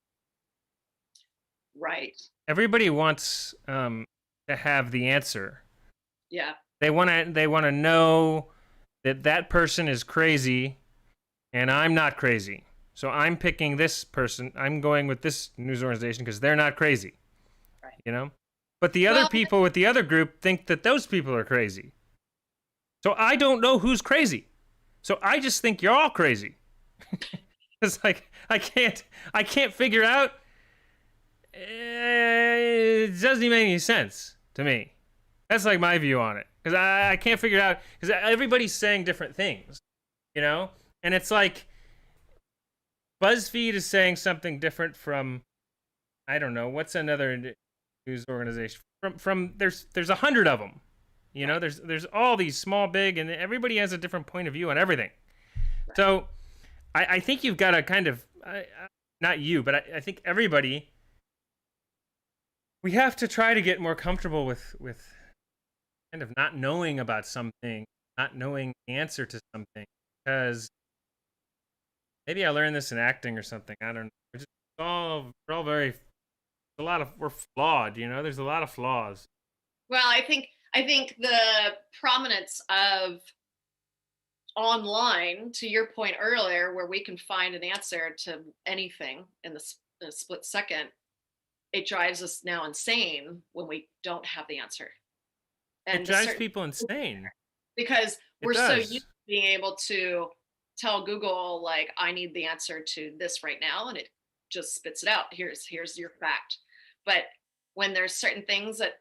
S2: Right.
S1: Everybody wants to have the answer.
S2: Yeah.
S1: They want to know that person is crazy and I'm not crazy. So I'm picking this person. I'm going with this news organization because they're not crazy.
S2: Right.
S1: But the other people with the other group think that those people are crazy. So I don't know who's crazy. So I just think you're all crazy. It's like I can't figure out. It doesn't even make any sense to me. That's like my view on it, because I can't figure it out, because everybody's saying different things, and it's like BuzzFeed is saying something different from, I don't know, what's another news organization from there's 100 of them, there's all these small, big, and everybody has a different point of view on everything. Right. So I think you've got to kind of, not you, but I think everybody, we have to try to get more comfortable with kind of not knowing about something, not knowing the answer to something, because maybe I learned this in acting or something. I don't know. We're all very, we're flawed, there's a lot of flaws.
S2: Well, I think the prominence of online, to your point earlier, where we can find an answer to anything in a split second, it drives us now insane when we don't have the answer.
S1: And it drives people insane.
S2: Because we're so used to being able to tell Google, like, I need the answer to this right now, and it just spits it out. Here's your fact. But when there's certain things that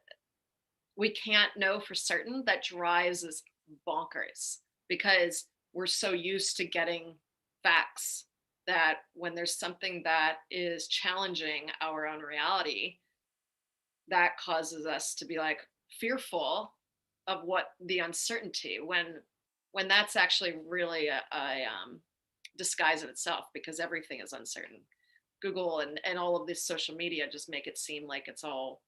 S2: we can't know for certain, that drives us bonkers, because we're so used to getting facts that when there's something that is challenging our own reality, that causes us to be like fearful of what the uncertainty, when that's actually really a disguise in itself, because everything is uncertain. Google and all of this social media just make it seem like it's all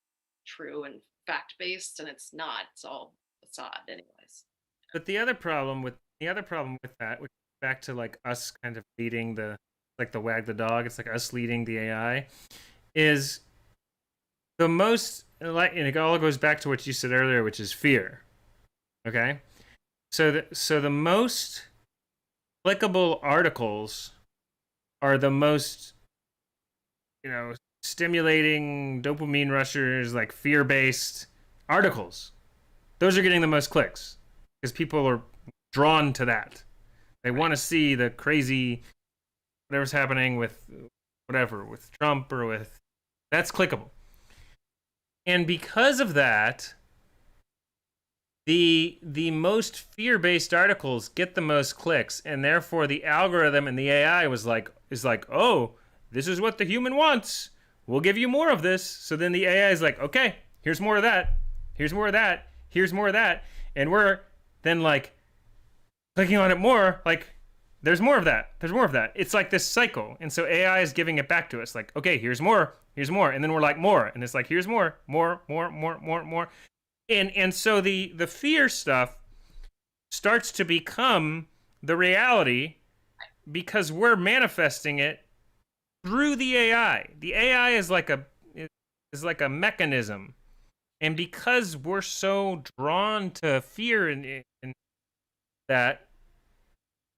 S2: true and fact-based, and it's not. It's all facade anyways.
S1: But the other problem with that, which back to like us kind of leading the wag the dog. It's like us leading the AI. Is the most like, and it all goes back to what you said earlier, which is fear. Okay, so the most clickable articles are the most, stimulating dopamine rushers, like fear based articles. Those are getting the most clicks because people are drawn to that. They want to see the crazy whatever's happening with whatever, with Trump or with that's clickable. And because of that, the most fear-based articles get the most clicks, and therefore the algorithm and the AI is like, "Oh, this is what the human wants. We'll give you more of this." So then the AI is like, "Okay, here's more of that. Here's more of that. Here's more of that." And we're then like clicking on it more, like there's more of that. There's more of that. It's like this cycle. And so AI is giving it back to us like, "Okay, here's more. Here's more." And then we're like, "More." And it's like, "Here's more. More, more, more, more, more." And so the fear stuff starts to become the reality because we're manifesting it through the AI. The AI is like a mechanism, and because we're so drawn to fear and that,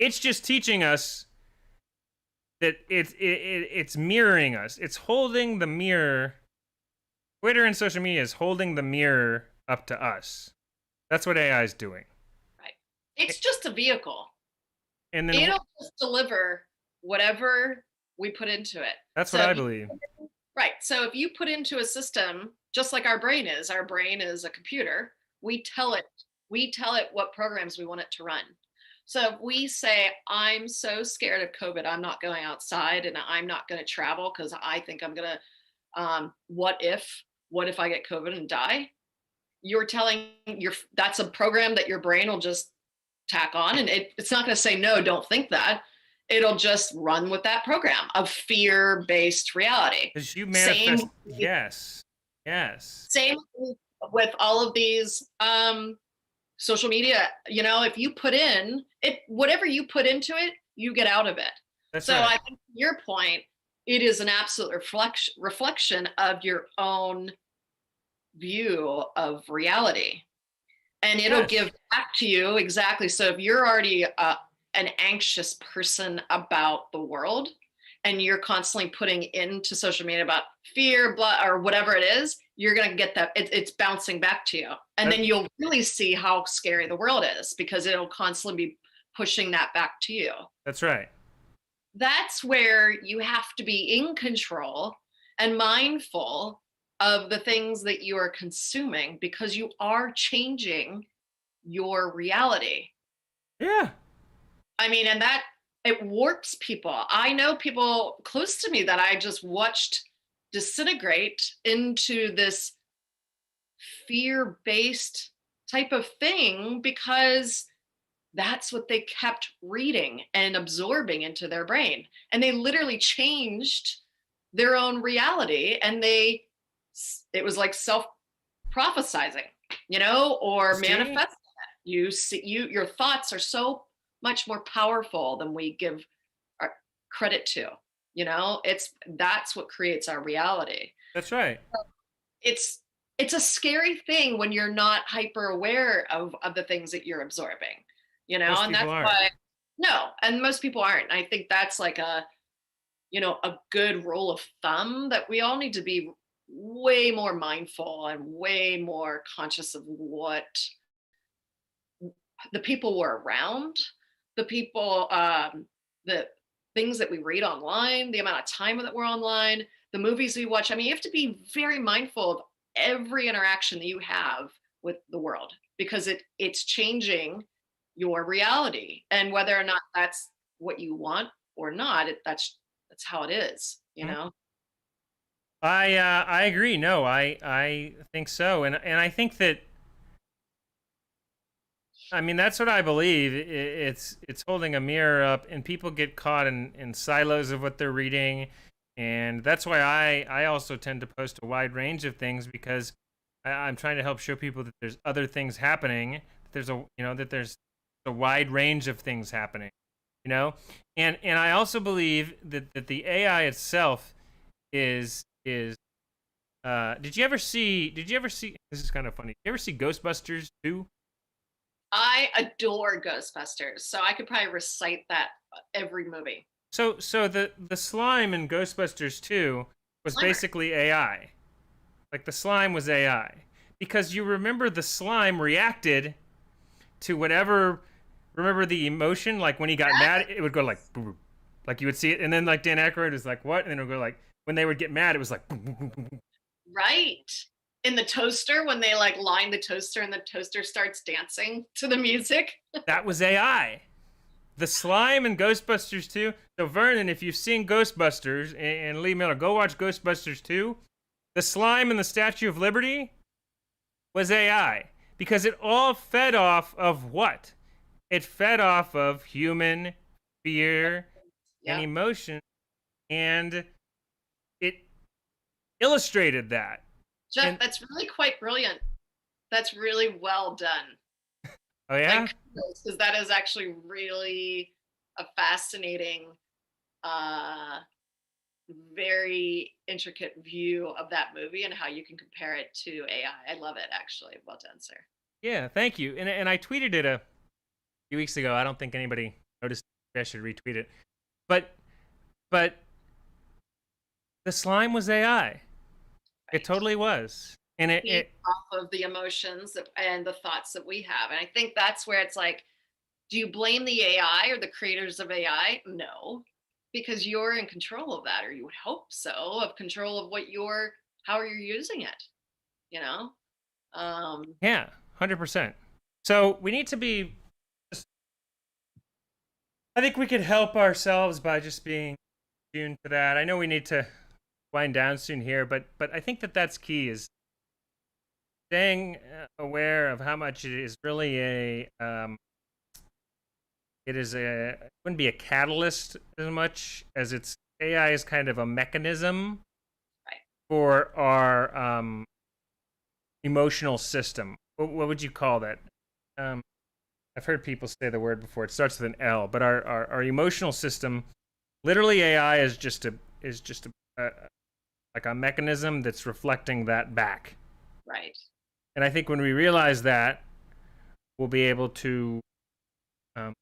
S1: it's just teaching us that it's mirroring us. It's holding the mirror. Twitter and social media is holding the mirror up to us. That's what AI is doing.
S2: Right. It's just a vehicle.
S1: And then
S2: it'll just deliver whatever we put into it.
S1: That's what I believe.
S2: Right. So if you put into a system, just like our brain is a computer. We tell it what programs we want it to run. So if we say, I'm so scared of COVID, I'm not going outside and I'm not going to travel because I think I'm going to, what if I get COVID and die? You're telling that's a program that your brain will just tack on, and it's not going to say, no, don't think that. It'll just run with that program of fear-based reality.
S1: Because you manifest, yes.
S2: Same with all of these social media. If you put in it, whatever you put into it, you get out of it.
S1: That's
S2: so
S1: right.
S2: I think to your point, it is an absolute reflection of your own view of reality, and it'll give back to you exactly. So if you're already an anxious person about the world and you're constantly putting into social media about fear, blah, or whatever it is, you're going to get that. It's bouncing back to you. And then you'll really see how scary the world is because it'll constantly be pushing that back to you.
S1: That's right.
S2: That's where you have to be in control and mindful of the things that you are consuming because you are changing your reality.
S1: Yeah.
S2: I mean, and that it warps people. I know people close to me that I just watched disintegrate into this fear-based type of thing because that's what they kept reading and absorbing into their brain. And they literally changed their own reality, and it was like self-prophesizing, or manifesting it. Your thoughts are so much more powerful than we give credit to. That's what creates our reality.
S1: That's right.
S2: It's a scary thing when you're not hyper aware of the things that you're absorbing, and that's why and most people aren't. I think that's like a good rule of thumb that we all need to be way more mindful and way more conscious of what the people we're around, the people, the things that we read online, the amount of time that we're online, the movies we watch. I mean, you have to be very mindful of every interaction that you have with the world because it's changing your reality, and whether or not that's what you want or not, that's how it is.
S1: I agree. No, I think so, and I think that. I mean, that's what I believe. It's holding a mirror up, and people get caught in silos of what they're reading, and that's why I also tend to post a wide range of things because I'm trying to help show people that there's other things happening. That there's a wide range of things happening, you know. And I also believe that the AI itself is did you ever see this is kind of funny. Did you ever see Ghostbusters 2?
S2: I adore Ghostbusters, so I could probably recite that every movie.
S1: So the slime in Ghostbusters 2 was
S2: Slimer.
S1: basically AI. Like the slime was AI. Because you remember the slime reacted to whatever, remember the emotion, like when he got mad, it would go like boom, boom. Like you would see it, and then like Dan Aykroyd was like, what? And then it would go like, when they would get mad, it was like boom, boom, boom, boom, boom.
S2: Right. In the toaster, when they like line the toaster and the toaster starts dancing to the music.
S1: That was AI. The slime in Ghostbusters 2. So Vernon, if you've seen Ghostbusters and Lee Miller, go watch Ghostbusters 2. The slime in the Statue of Liberty was AI because it all fed off of what? It fed off of human fear and
S2: Yeah.
S1: emotion, and it illustrated that.
S2: Geoff,
S1: And
S2: that's really quite brilliant. That's really well done.
S1: oh yeah,
S2: Like, because that is actually really a fascinating, uh, very intricate view of that movie and how you can compare it to AI. I love it, actually. Well done, sir.
S1: yeah. Thank you. And I tweeted it a few weeks ago. I don't think anybody noticed. I should retweet it. But but the slime was AI. It
S2: Right.
S1: totally was. And
S2: Feed off of the emotions and the thoughts that we have. And I think that's where it's like, do you blame the AI or the creators of AI? No, because you're in control of that, or you would hope so, of control of how you're using it, you know? Um,
S1: yeah, 100%. So we need to be. I think we could help ourselves by just being tuned to that. I know we need to wind down soon here, but I think that that's key is staying aware of how much it is really it wouldn't be a catalyst as much as it's AI is kind of a mechanism
S2: right.
S1: for our emotional system. What would you call that? Um, I've heard people say the word before. It starts with an L, but our emotional system, literally AI is just a like a mechanism that's reflecting that back.
S2: Right.
S1: And I think when we realize that, we'll be able to um,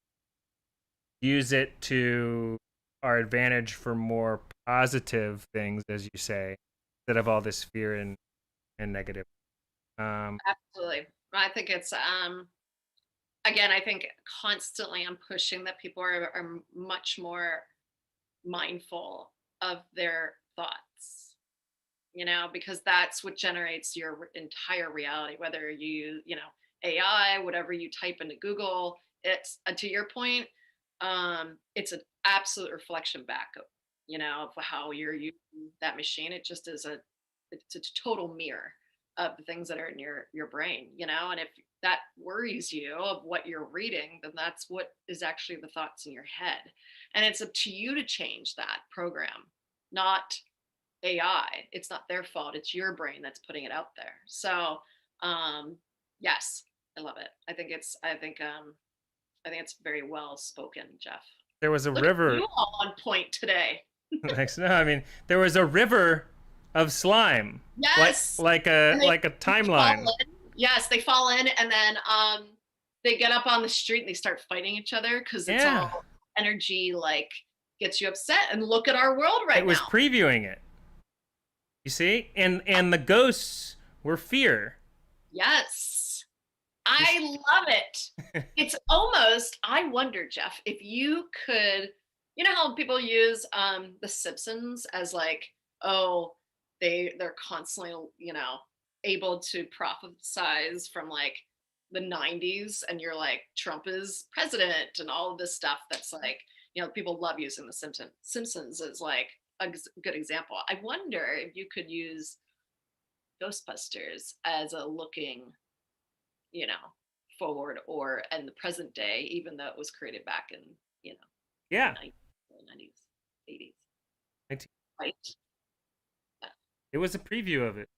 S1: use it to our advantage for more positive things, as you say, instead of all this fear and negative. Um,
S2: Absolutely. I think it's again, I think constantly I'm pushing that people are much more mindful of their thoughts, because that's what generates your entire reality, whether you AI, whatever you type into Google. It's to your point, it's an absolute reflection back of how you're using that machine. It just is it's a total mirror of the things that are in your brain, and if that worries you of what you're reading, then that's what is actually the thoughts in your head. And it's up to you to change that program, not AI. It's not their fault. It's your brain that's putting it out there. So, yes, I love it. I think it's very well spoken, Geoff.
S1: there was a
S2: Look at
S1: river.
S2: you all on point today.
S1: Thanks. No, I mean there was a river of slime, like
S2: Yes.
S1: like a
S2: And
S1: like a
S2: they fall
S1: timeline.
S2: in. Yes, they fall in, and then they get up on the street and they start fighting each other because it's
S1: Yeah,
S2: all energy, like, gets you upset. And look at our world
S1: it
S2: right
S1: was
S2: now.
S1: previewing it. You see, and the ghosts were fear.
S2: Yes. I love it. It's almost, I wonder, Geoff, if you could, how people use The Simpsons as like, oh, they're constantly, able to prophesize from like the 90s, and you're like, Trump is president and all of this stuff that's like, people love using The Simpsons as like a good example. I wonder if you could use Ghostbusters as a looking, you know, forward or in the present day, even though it was created back in, you know, the
S1: Yeah,
S2: 90s, 80s,
S1: it,
S2: right? Yeah,
S1: it was a preview of it.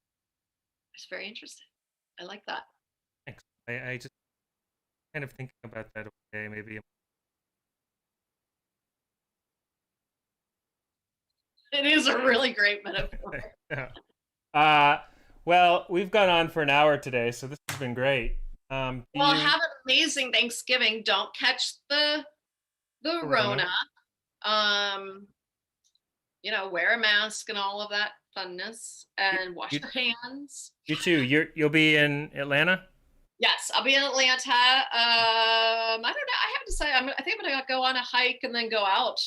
S2: it's very interesting. I like that.
S1: Thanks. I just kind of thinking about that. Okay, maybe
S2: It is a really great metaphor.
S1: Well, we've gone on for an hour today, so this has been great.
S2: Well, have an amazing Thanksgiving. Don't catch the Rona. Wear a mask and all of that funness, and wash your hands.
S1: You too. You'll be in Atlanta?
S2: Yes, I'll be in Atlanta. I don't know. I have to say, I think I'm gonna go on a hike and then go out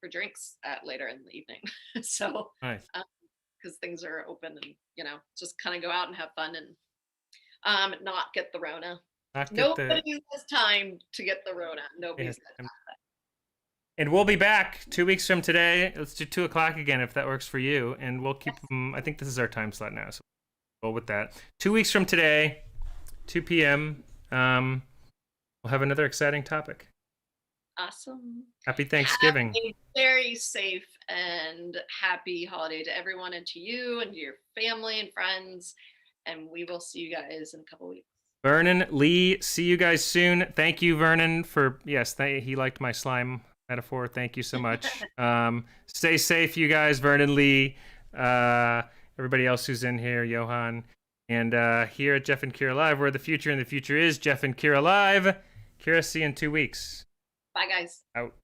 S2: for drinks later in the evening. So
S1: Nice.
S2: Because things are open, and just kind of go out and have fun and not get the Rona. Nobody has time to get the Rona. Nobody's got time.
S1: And we'll be back 2 weeks from today. Let's do 2:00 again if that works for you. And we'll keep them. I think this is our time slot now, so we'll go with that. 2 weeks from today, 2 p.m. We'll have another exciting topic.
S2: Awesome.
S1: Happy Thanksgiving.
S2: Have a very safe and happy holiday to everyone, and to you and to your family and friends. And we will see you guys in a couple weeks.
S1: Vernon, Lee, see you guys soon. Thank you, Vernon, for he liked my slime metaphor. Thank you so much. Stay safe, you guys. Vernon, Lee, everybody else who's in here, Johan, and here at Geoff and Kira Live, where the future and the future is Geoff and Kira Live. Kira, see you in 2 weeks.
S2: Bye, guys.
S1: Out.